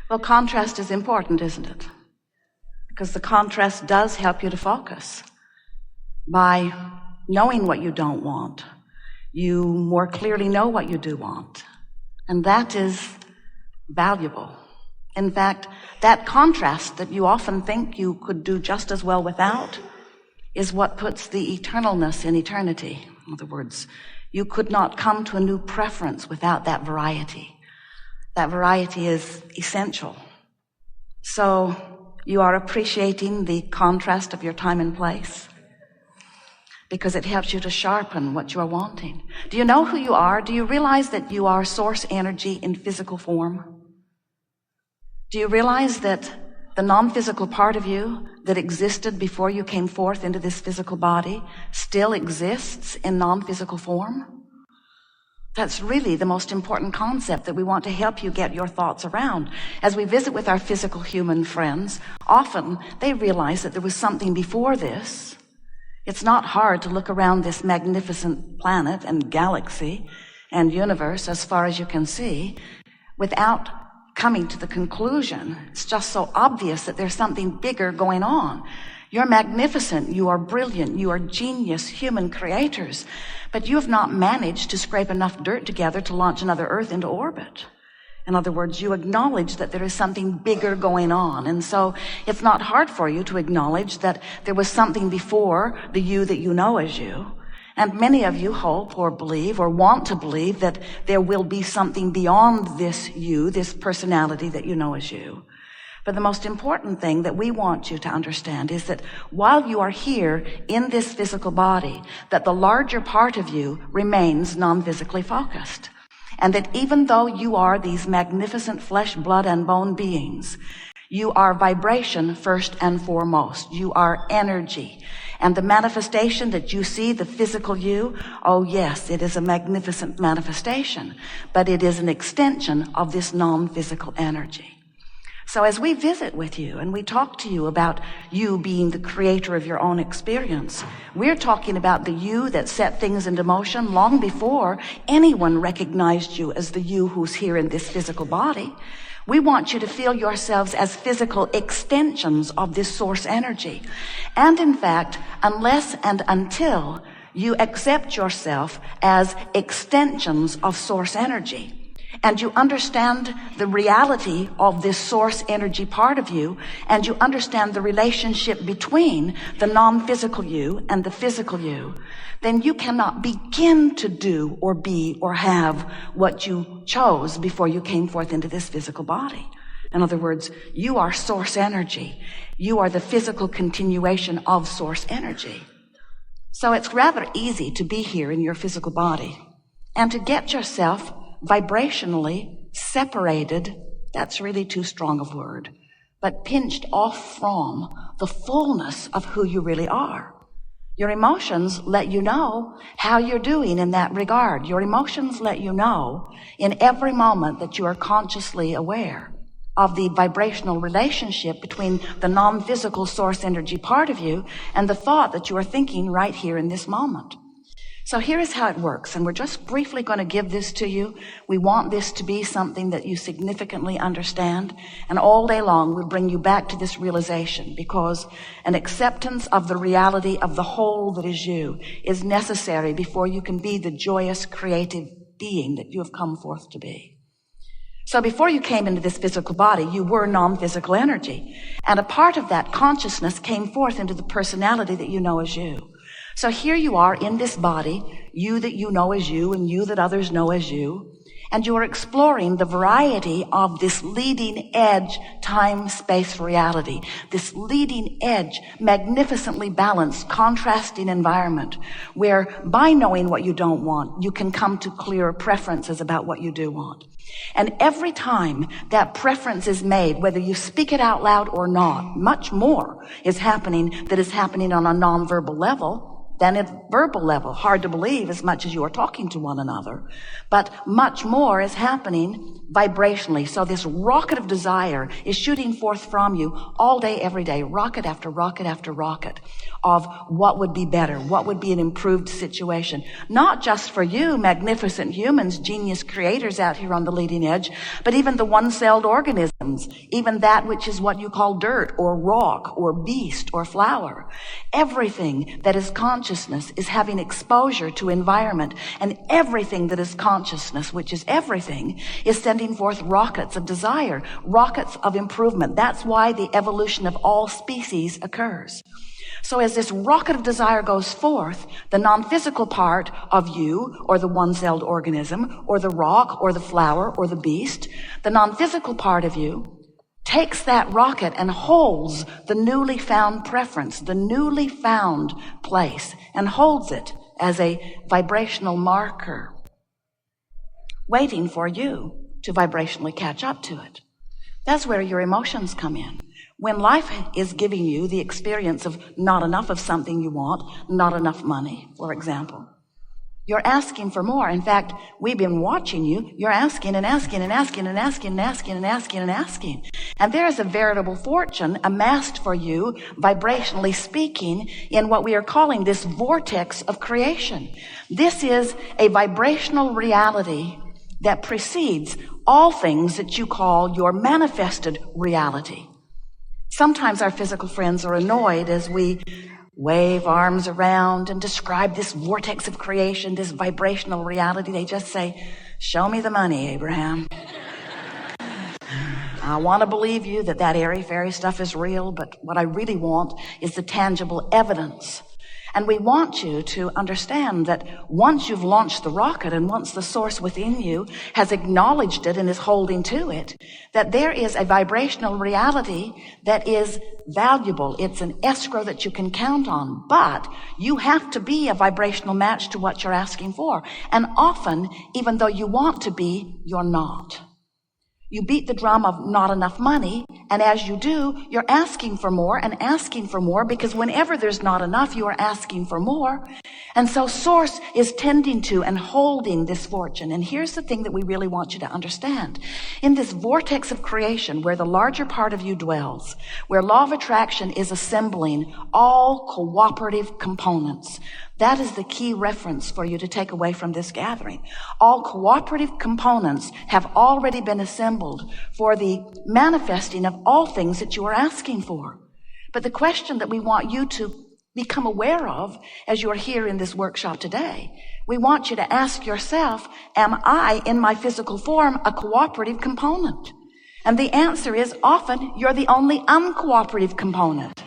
Well, contrast is important, isn't it? Because the contrast does help you to focus. By knowing what you don't want, you more clearly know what you do want. And that is valuable. In fact, that contrast that you often think you could do just as well without is what puts the eternalness in eternity. In other words, you could not come to a new preference without that variety. That variety is essential. So you are appreciating the contrast of your time and place because it helps you to sharpen what you are wanting. Do you know who you are? Do you realize that you are source energy in physical form? Do you realize that the non-physical part of you that existed before you came forth into this physical body still exists in non-physical form? That's really the most important concept that we want to help you get your thoughts around. As we visit with our physical human friends, often they realize that there was something before this. It's not hard to look around this magnificent planet and galaxy and universe as far as you can see without coming to the conclusion. It's just so obvious that there's something bigger going on. You're magnificent, you are brilliant, you are genius human creators, but you have not managed to scrape enough dirt together to launch another Earth into orbit. In other words, you acknowledge that there is something bigger going on. And so it's not hard for you to acknowledge that there was something before the you that you know as you. And many of you hope or believe or want to believe that there will be something beyond this you, this personality that you know as you. But the most important thing that we want you to understand is that while you are here in this physical body, that the larger part of you remains non-physically focused. And that even though you are these magnificent flesh, blood, and bone beings, you are vibration first and foremost. You are energy. And the manifestation that you see, the physical you, oh yes, it is a magnificent manifestation, but it is an extension of this non-physical energy. So as we visit with you and we talk to you about you being the creator of your own experience, we're talking about the you that set things into motion long before anyone recognized you as the you who's here in this physical body. We want you to feel yourselves as physical extensions of this source energy. And in fact, unless and until you accept yourself as extensions of source energy, and you understand the reality of this source energy part of you, and you understand the relationship between the non-physical you and the physical you, then you cannot begin to do or be or have what you chose before you came forth into this physical body. In other words, you are source energy. You are the physical continuation of source energy. So it's rather easy to be here in your physical body and to get yourself vibrationally separated, that's really too strong a word, but pinched off from the fullness of who you really are. Your emotions let you know how you're doing in that regard. Your emotions let you know in every moment that you are consciously aware of the vibrational relationship between the non-physical source energy part of you and the thought that you are thinking right here in this moment. So here is how it works, and we're just briefly going to give this to you. We want this to be something that you significantly understand, and all day long we'll bring you back to this realization, because an acceptance of the reality of the whole that is you is necessary before you can be the joyous, creative being that you have come forth to be. So before you came into this physical body, you were non-physical energy, and a part of that consciousness came forth into the personality that you know as you. So here you are in this body, you that you know as you and you that others know as you, and you are exploring the variety of this leading edge time-space reality, this leading edge, magnificently balanced, contrasting environment where by knowing what you don't want, you can come to clearer preferences about what you do want. And every time that preference is made, whether you speak it out loud or not, much more is happening that is happening on a nonverbal level. than at verbal level. Hard to believe as much as you are talking to one another, but much more is happening vibrationally. So this rocket of desire is shooting forth from you all day, every day, rocket after rocket after rocket of what would be better, what would be an improved situation. Not just for you, magnificent humans, genius creators out here on the leading edge, but even the one-celled organisms, even that which is what you call dirt or rock or beast or flower. Everything that is consciousness is having exposure to environment, and everything that is consciousness, which is everything, is sending forth rockets of desire, rockets of improvement. That's why the evolution of all species occurs. So as this rocket of desire goes forth, the non-physical part of you, or the one-celled organism, or the rock, or the flower, or the beast, the non-physical part of you takes that rocket and holds the newly found preference, the newly found place, and holds it as a vibrational marker, waiting for you to vibrationally catch up to it. That's where your emotions come in. When life is giving you the experience of not enough of something you want, not enough money, for example, you're asking for more. In fact, we've been watching you. You're asking and asking and asking and asking and asking and asking and asking. And there is a veritable fortune amassed for you, vibrationally speaking, in what we are calling this vortex of creation. This is a vibrational reality that precedes all things that you call your manifested reality. Sometimes our physical friends are annoyed as we wave arms around and describe this vortex of creation, this vibrational reality. They just say, "Show me the money, Abraham." I want to believe you that airy-fairy stuff is real, but what I really want is the tangible evidence. And we want you to understand that once you've launched the rocket and once the source within you has acknowledged it and is holding to it, that there is a vibrational reality that is valuable. It's an escrow that you can count on, but you have to be a vibrational match to what you're asking for. And often, even though you want to be, you're not. You beat the drum of not enough money, and as you do, you're asking for more and asking for more, because whenever there's not enough, you are asking for more. And so Source is tending to and holding this fortune. And here's the thing that we really want you to understand. In this vortex of creation, where the larger part of you dwells, where law of attraction is assembling all cooperative components, that is the key reference for you to take away from this gathering. All cooperative components have already been assembled for the manifesting of all things that you are asking for. But the question that we want you to become aware of as you are here in this workshop today, we want you to ask yourself, am I in my physical form a cooperative component? And the answer is often you're the only uncooperative component.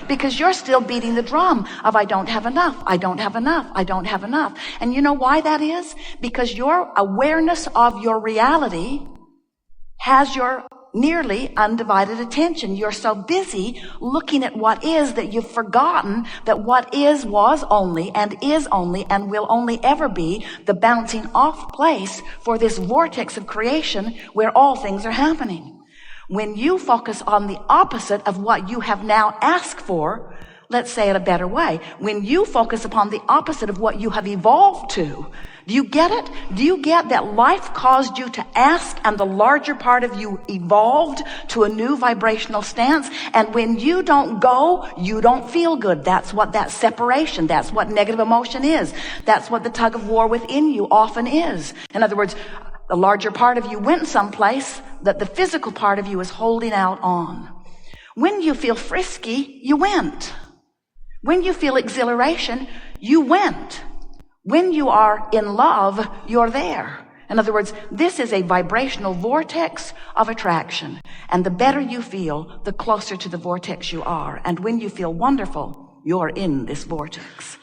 Because you're still beating the drum of I don't have enough, I don't have enough, I don't have enough. And you know why that is? Because your awareness of your reality has your nearly undivided attention. You're so busy looking at what is that you've forgotten that what is was only and will only ever be the bouncing off place for this vortex of creation where all things are happening. When you focus on the opposite of what you have now asked for, let's say it a better way, when you focus upon the opposite of what you have evolved to, do you get it? Do you get that life caused you to ask and the larger part of you evolved to a new vibrational stance? And when you don't go, you don't feel good. That's what that separation, that's what negative emotion is. That's what the tug of war within you often is. In other words, the larger part of you went someplace that the physical part of you is holding out on. When you feel frisky, you went. When you feel exhilaration, you went. When you are in love, you're there. In other words, this is a vibrational vortex of attraction. And the better you feel, the closer to the vortex you are. And when you feel wonderful, you're in this vortex.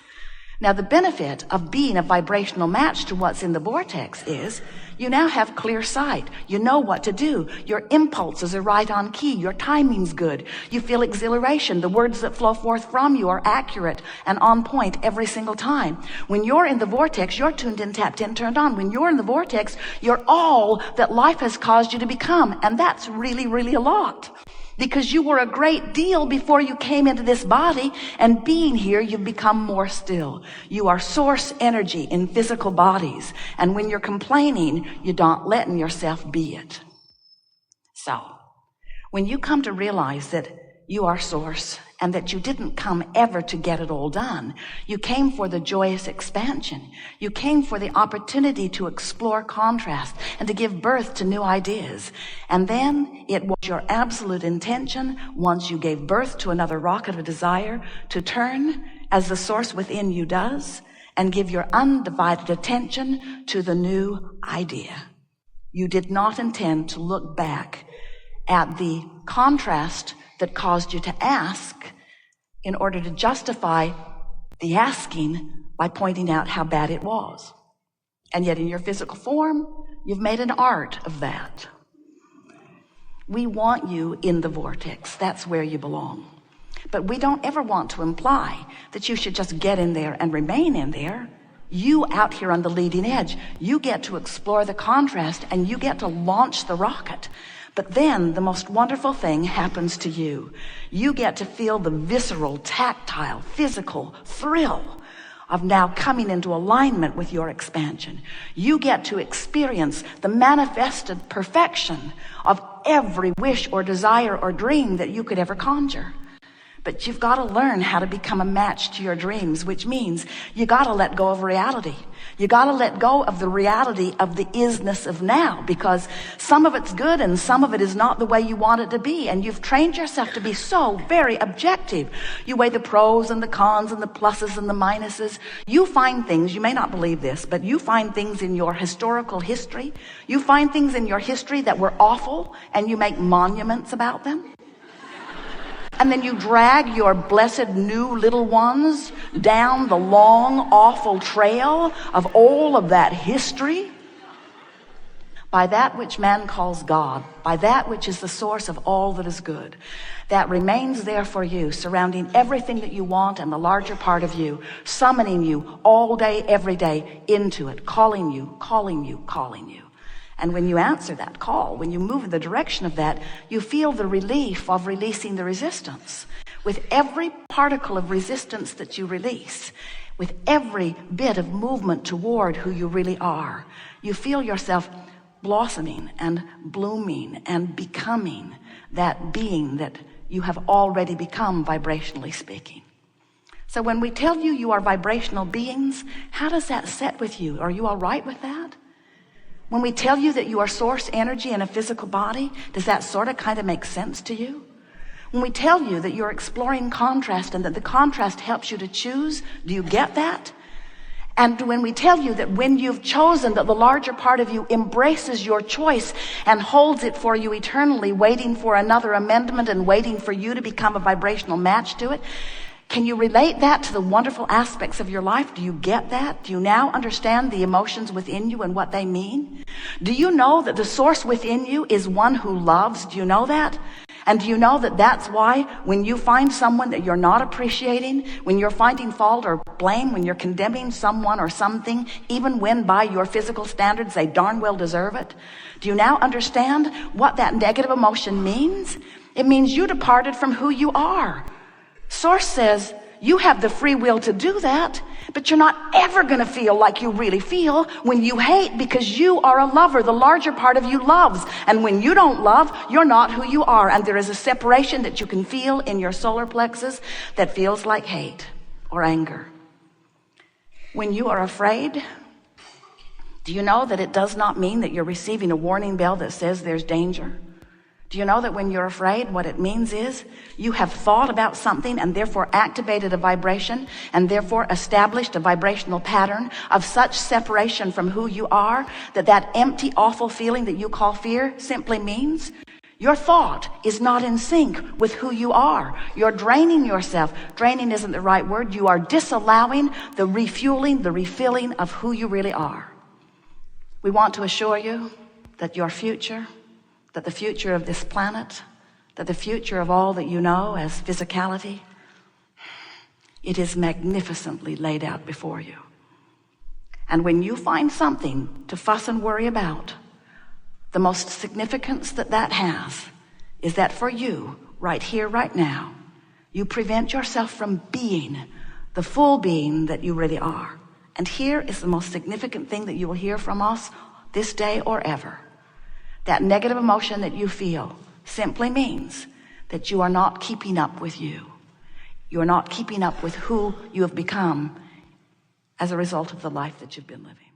Now, the benefit of being a vibrational match to what's in the vortex is you now have clear sight. You know what to do. Your impulses are right on key. Your timing's good. You feel exhilaration. The words that flow forth from you are accurate and on point every single time. When you're in the vortex, you're tuned in, tapped in, turned on. When you're in the vortex, you're all that life has caused you to become. And that's really, really a lot. because you were a great deal before you came into this body, and being here, you've become more still. You are source energy in physical bodies, and when you're complaining, you're not letting yourself be it. So, when you come to realize that you are source and that you didn't come ever to get it all done, you came for the joyous expansion. You came for the opportunity to explore contrast and to give birth to new ideas. And then it was your absolute intention, once you gave birth to another rocket of desire, to turn as the source within you does and give your undivided attention to the new idea. You did not intend to look back at the contrast that caused you to ask in order to justify the asking by pointing out how bad it was. And yet in your physical form, you've made an art of that. We want you in the vortex. That's where you belong. But we don't ever want to imply that you should just get in there and remain in there. You out here on the leading edge, you get to explore the contrast and you get to launch the rocket. But then the most wonderful thing happens to you. You get to feel the visceral, tactile, physical thrill of now coming into alignment with your expansion. You get to experience the manifested perfection of every wish or desire or dream that you could ever conjure. But you've got to learn how to become a match to your dreams, which means you got to let go of reality. You got to let go of the reality of the isness of now, because some of it's good and some of it is not the way you want it to be. And you've trained yourself to be so very objective. You weigh the pros and the cons and the pluses and the minuses. You find things, you may not believe this, but you find things in your historical history. You find things in your history that were awful and you make monuments about them. And then you drag your blessed new little ones down the long, awful trail of all of that history. By that which man calls God, by that which is the source of all that is good, that remains there for you, surrounding everything that you want and the larger part of you, summoning you all day, every day into it, calling you, calling you, calling you. And when you answer that call, when you move in the direction of that, you feel the relief of releasing the resistance. With every particle of resistance that you release, with every bit of movement toward who you really are, you feel yourself blossoming and blooming and becoming that being that you have already become, vibrationally speaking. So when we tell you you are vibrational beings, how does that set with you? Are you all right with that? When we tell you that you are source energy in a physical body, does that sort of kind of make sense to you? When we tell you that you're exploring contrast and that the contrast helps you to choose, do you get that? And when we tell you that when you've chosen, that the larger part of you embraces your choice and holds it for you eternally, waiting for another amendment and waiting for you to become a vibrational match to it, can you relate that to the wonderful aspects of your life? Do you get that? Do you now understand the emotions within you and what they mean? Do you know that the source within you is one who loves? Do you know that? And do you know that that's why when you find someone that you're not appreciating, when you're finding fault or blame, when you're condemning someone or something, even when by your physical standards they darn well deserve it, do you now understand what that negative emotion means? It means you departed from who you are. Source says you have the free will to do that, but you're not ever going to feel like you really feel when you hate, because you are a lover. The larger part of you loves. And when you don't love, you're not who you are. And there is a separation that you can feel in your solar plexus that feels like hate or anger. When you are afraid, do you know that it does not mean that you're receiving a warning bell that says there's danger? Do you know that when you're afraid, what it means is you have thought about something and therefore activated a vibration and therefore established a vibrational pattern of such separation from who you are that that empty, awful feeling that you call fear simply means your thought is not in sync with who you are. You're draining yourself. Draining isn't the right word. You are disallowing the refueling, the refilling of who you really are. We want to assure you that your future, that the future of this planet, that the future of all that you know as physicality, it is magnificently laid out before you. And when you find something to fuss and worry about, the most significance that that has is that for you, right here, right now, you prevent yourself from being the full being that you really are. And here is the most significant thing that you will hear from us this day or ever. That negative emotion that you feel simply means that you are not keeping up with you. You are not keeping up with who you have become as a result of the life that you've been living.